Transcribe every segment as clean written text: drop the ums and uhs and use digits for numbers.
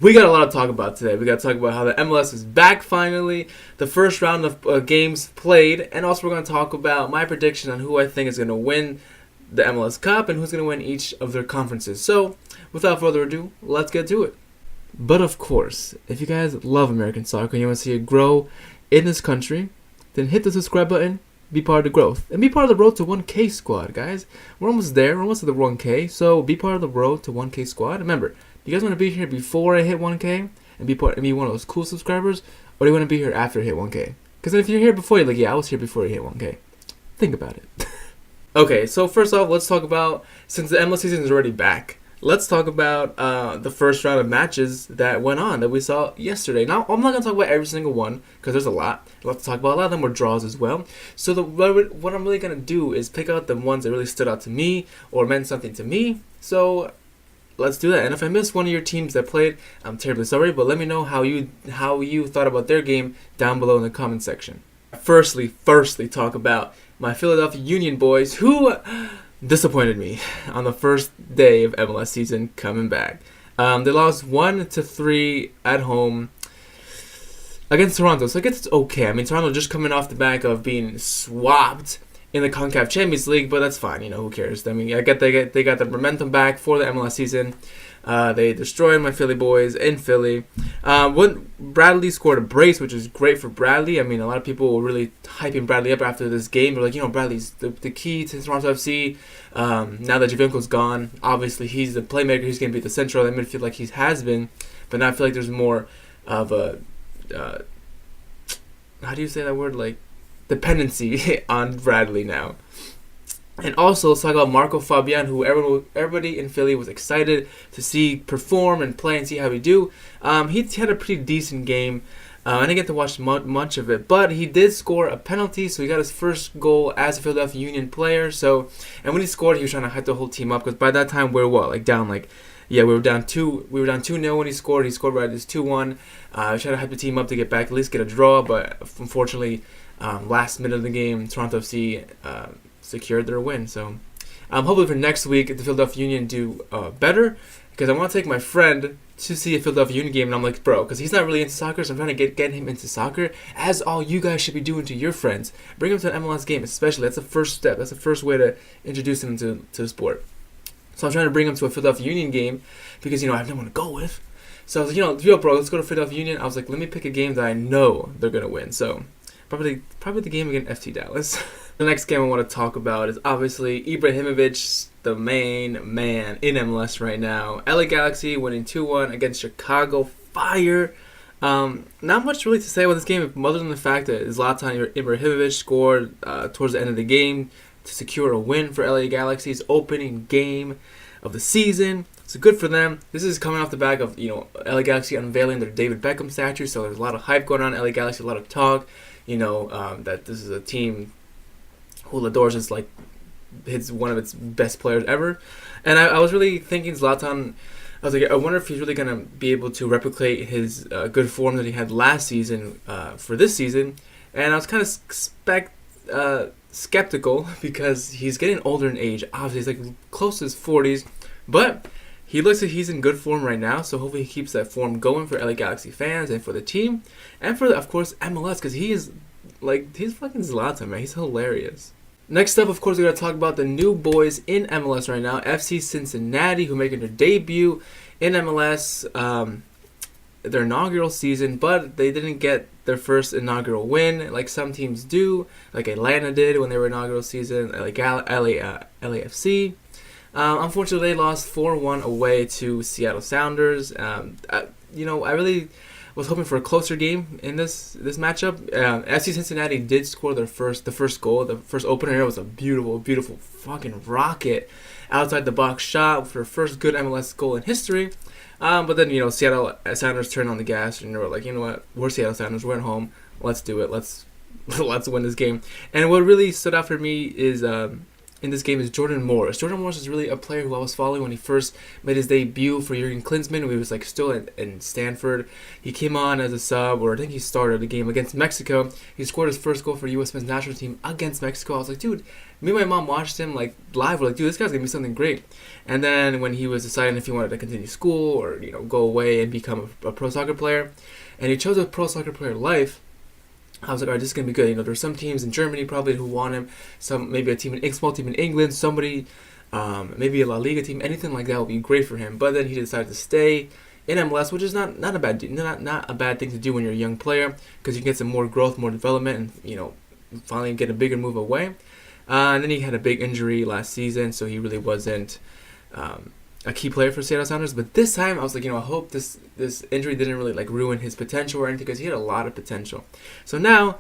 We got a lot to talk about today. We got to talk about how the MLS is back finally, the first round of games played, and also we're going to talk about my prediction on who I think is going to win the MLS Cup and who's going to win each of their conferences. So, without further ado, let's get to it. But of course, if you guys love American soccer and you want to see it grow in this country, then hit the subscribe button, be part of the growth, and be part of the road to 1K squad, guys. We're almost there. We're almost at the 1K, so be part of the road to 1K squad. Remember, you guys want to be here before I hit 1K and be one of those cool subscribers, or do you want to be here after I hit 1K? Because if you're here before, you're like, yeah, I was here before I hit 1K. Think about it. Okay, so first off, let's talk about, since the MLS season is already back, let's talk about the first round of matches that went on that we saw yesterday. Now, I'm not going to talk about every single one because there's a lot. Let's talk about a lot of them were draws as well. So what I'm really going to do is pick out the ones that really stood out to me or meant something to me. So let's do that. And if I missed one of your teams that played, I'm terribly sorry, but let me know how you thought about their game down below in the comment section. Firstly, talk about my Philadelphia Union boys who disappointed me on the first day of MLS season coming back. They lost 1-3 at home against Toronto, so I guess it's okay. I mean, Toronto just coming off the back of being swapped in the CONCACAF Champions League, but that's fine. You know, who cares? I mean, I get they got the momentum back for the MLS season. They destroyed my Philly boys in Philly. When Bradley scored a brace, which is great for Bradley. I mean, a lot of people were really hyping Bradley up after this game. They're like, you know, Bradley's the key to Toronto FC. Now that Javinko's gone, obviously he's the playmaker. He's going to be the central of the midfield like he has been. But now I feel like there's more of a, how do you say that word? Like, dependency on Bradley now. And also, let's talk about Marco Fabian, who everybody in Philly was excited to see perform and play and see how he do. He had a pretty decent game. I didn't get to watch much of it, but he did score a penalty, so he got his first goal as a Philadelphia Union player. So, and when he scored, he was trying to hype the whole team up because by that time we were down we were down 2-0 when he scored. He scored right at his 2-1. Trying to hype the team up to get back, at least get a draw, but unfortunately, last minute of the game, Toronto FC secured their win. So hopefully for next week the Philadelphia Union do better, because I want to take my friend to see a Philadelphia Union game, and I'm like, bro, because he's not really into soccer, so I'm trying to get him into soccer, as all you guys should be doing to your friends. Bring him to an MLS game, especially. That's the first step. That's the first way to introduce him to the sport. So I'm trying to bring him to a Philadelphia Union game because, you know, I have no one to go with. So I was like, yo, bro, let's go to Philadelphia Union. I was like, let me pick a game that I know they're going to win. So probably the game against FC Dallas. The next game I want to talk about is obviously Ibrahimovic, the main man in MLS right now. LA Galaxy winning 2-1 against Chicago Fire. Not much really to say about this game other than the fact that Zlatan Ibrahimovic scored towards the end of the game to secure a win for LA Galaxy's opening game of the season. So good for them. This is coming off the back of, you know, LA Galaxy unveiling their David Beckham statue, so there's a lot of hype going on. LA Galaxy, a lot of talk, you know, that this is a team who adores is like one of its best players ever. And I was really thinking Zlatan, I was like, I wonder if he's really going to be able to replicate his good form that he had last season for this season. And I was kind of skeptical because he's getting older in age. Obviously, he's like close to his 40s, but he looks like he's in good form right now. So hopefully he keeps that form going for LA Galaxy fans and for the team and for, of course, MLS, because he's fucking Zlatan, man. He's hilarious. Next up, of course, we're going to talk about the new boys in MLS right now, FC Cincinnati, who are making their debut in MLS, their inaugural season, but they didn't get their first inaugural win like some teams do, like Atlanta did when they were inaugural season, like LAFC. Unfortunately, they lost 4-1 away to Seattle Sounders. I really was hoping for a closer game in this matchup. FC Cincinnati did score the first goal. The first opener here was a beautiful fucking rocket outside the box shot for the first good MLS goal in history. But then, you know, Seattle Sounders turned on the gas and they were like, you know what, we're Seattle Sounders, we're at home, let's do it, let's win this game. And what really stood out for me is in this game is Jordan Morris. Jordan Morris is really a player who I was following when he first made his debut for Jurgen Klinsmann, when he was like still in Stanford. He came on as a sub, or I think he started the game against Mexico. He scored his first goal for U.S. men's national team against Mexico. I was like, dude, me and my mom watched him like live. We're like, dude, this guy's gonna be something great. And then when he was deciding if he wanted to continue school or go away and become a pro soccer player, and he chose a pro soccer player life, I was like, all right, this is going to be good. There's some teams in Germany probably who want him. Maybe a small team in England, somebody, maybe a La Liga team, anything like that would be great for him. But then he decided to stay in MLS, which is not a bad thing to do when you're a young player, because you can get some more growth, more development, and finally get a bigger move away. And then he had a big injury last season, so he really wasn't a key player for Seattle Sounders. But this time, I was like, I hope this injury didn't really like ruin his potential or anything, because he had a lot of potential. So now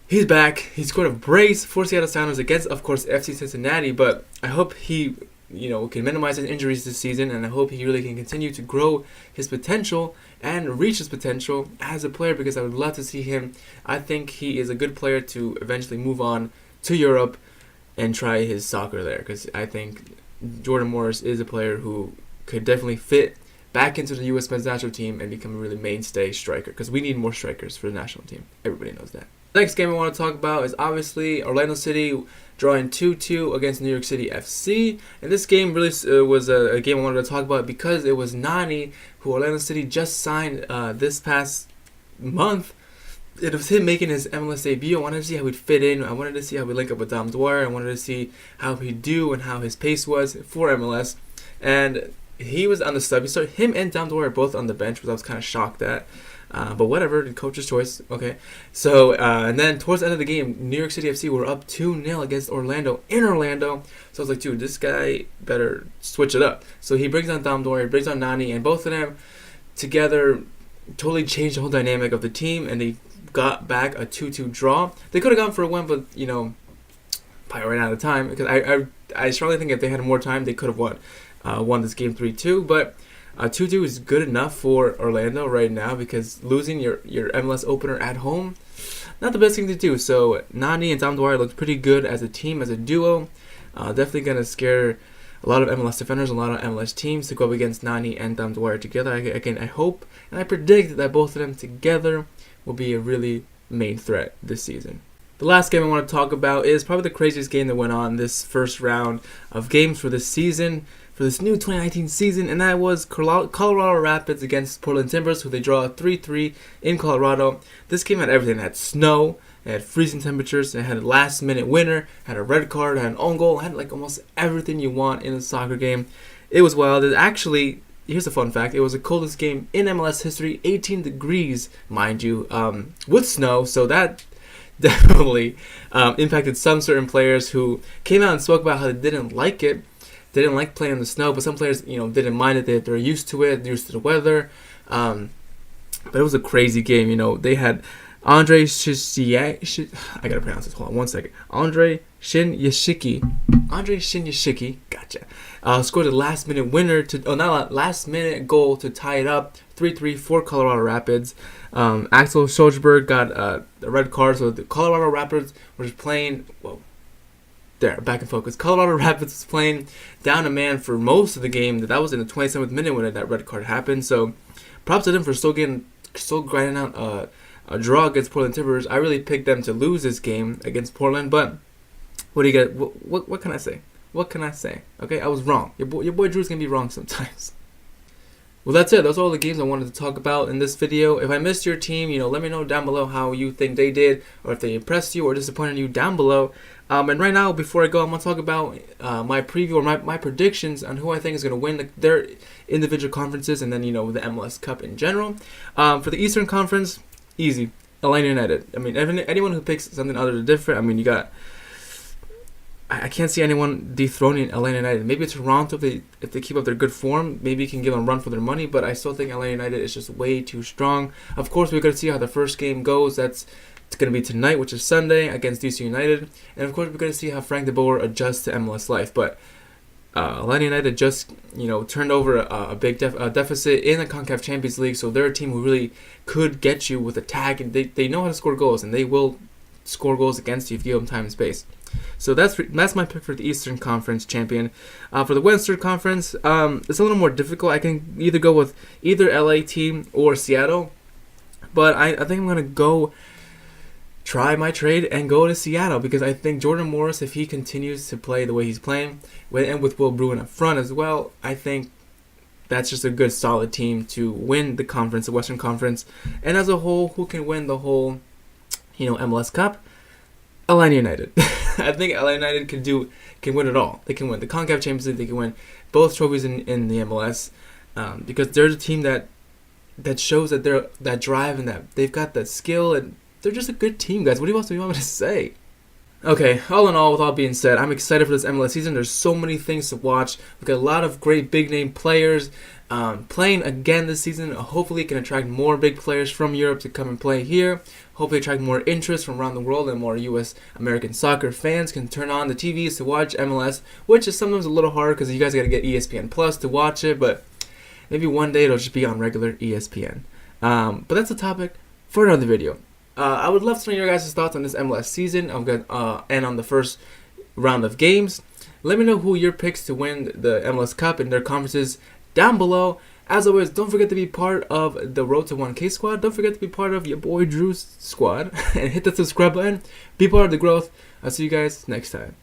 he's back. He scored a brace for Seattle Sounders against, of course, FC Cincinnati. But I hope he, can minimize his injuries this season, and I hope he really can continue to grow his potential and reach his potential as a player, because I would love to see him. I think he is a good player to eventually move on to Europe and try his soccer there, because I think Jordan Morris is a player who could definitely fit back into the U.S. men's national team and become a really mainstay striker, because we need more strikers for the national team. Everybody knows that. The next game I want to talk about is obviously Orlando City drawing 2-2 against New York City FC. And this game really was a game I wanted to talk about because it was Nani, who Orlando City just signed this past month. It was him making his MLS debut. I wanted to see how he'd fit in. I wanted to see how he'd link up with Dom Dwyer. I wanted to see how he'd do and how his pace was for MLS. And he was on the sub. He started him and Dom Dwyer both on the bench, which I was kind of shocked at. But whatever, the coach's choice. Okay. So, and then towards the end of the game, New York City FC were up 2-0 against Orlando in Orlando. So I was like, dude, this guy better switch it up. So he brings on Dom Dwyer, brings on Nani, and both of them together totally changed the whole dynamic of the team, and they got back a 2-2 draw. They could have gone for a win, but probably ran out of time, because I strongly think if they had more time, they could have won this game 3-2. But 2-2 is good enough for Orlando right now, because losing your MLS opener at home, not the best thing to do. So Nani and Dom Dwyer looked pretty good as a team, as a duo. Definitely gonna scare a lot of MLS defenders, a lot of MLS teams to go up against Nani and Dom Dwyer together. Again, I hope and I predict that both of them together will be a really main threat this season. The last game I want to talk about is probably the craziest game that went on this first round of games for this season, for this new 2019 season, and that was Colorado Rapids against Portland Timbers, who they draw 3-3 in Colorado. This game had everything. It had snow, it had freezing temperatures, it had a last-minute winner, had a red card, had an own goal, had like almost everything you want in a soccer game. It was wild. It actually, here's a fun fact, it was the coldest game in MLS history, 18 degrees, mind you, with snow, so that definitely impacted some certain players who came out and spoke about how they didn't like it. They didn't like playing in the snow, but some players, didn't mind it. They're used to it, used to the weather. But it was a crazy game. They had Andre I gotta pronounce this. Hold on 1 second. Andre Shinyashiki, gotcha. Scored a last-minute winner last-minute goal to tie it up, 3-3 for Colorado Rapids. Axel Schulzberg got a red card, so the Colorado Rapids were just playing. Whoa. There, back in focus. Colorado Rapids was playing down a man for most of the game. That was in the 27th minute when that red card happened. So, props to them for still grinding out a draw against Portland Timbers. I really picked them to lose this game against Portland, but what do you get? What can I say? What can I say? Okay, I was wrong. Your boy Drew's gonna be wrong sometimes. Well, that's it. Those are all the games I wanted to talk about in this video. If I missed your team, let me know down below how you think they did, or if they impressed you or disappointed you down below. And right now, before I go, I'm going to talk about my preview or my predictions on who I think is going to win their individual conferences, and then, the MLS Cup in general. For the Eastern Conference, easy. Atlanta United. I mean, anyone who picks something other than different, I mean, you got... I can't see anyone dethroning Atlanta United. Maybe Toronto, if they keep up their good form, maybe you can give them a run for their money, but I still think Atlanta United is just way too strong. Of course, we're going to see how the first game goes. It's going to be tonight, which is Sunday, against DC United. And of course, we're going to see how Frank de Boer adjusts to MLS life. But Atlanta United just, turned over a big deficit in the CONCACAF Champions League, so they're a team who really could get you with attack, and they know how to score goals, and they will score goals against you if you give them time and space. So that's my pick for the Eastern Conference champion. For the Western Conference, it's a little more difficult. I can either go with either LA team or Seattle, but I think I'm going to go try my trade and go to Seattle because I think Jordan Morris, if he continues to play the way he's playing, and with Will Bruin up front as well, I think that's just a good, solid team to win the conference, the Western Conference. And as a whole, who can win the whole, MLS Cup? Atlanta United. I think Atlanta United can win it all. They can win the CONCACAF Champions League. They can win both trophies in the MLS because they're a team that shows that they're that drive and that they've got that skill, and they're just a good team, guys. What else do you want me to say? Okay, all in all, with all being said, I'm excited for this MLS season. There's so many things to watch. We've got a lot of great big-name players playing again this season. Hopefully, it can attract more big players from Europe to come and play here. Hopefully, attract more interest from around the world, and more U.S. American soccer fans can turn on the TVs to watch MLS, which is sometimes a little hard because you guys got to get ESPN Plus to watch it, but maybe one day it'll just be on regular ESPN. But that's a topic for another video. I would love to know your guys' thoughts on this MLS season and on the first round of games. Let me know who your picks to win the MLS Cup and their conferences down below. As always, don't forget to be part of the Road to 1K squad. Don't forget to be part of your boy Drew's squad. And hit the subscribe button. Be part of the growth. I'll see you guys next time.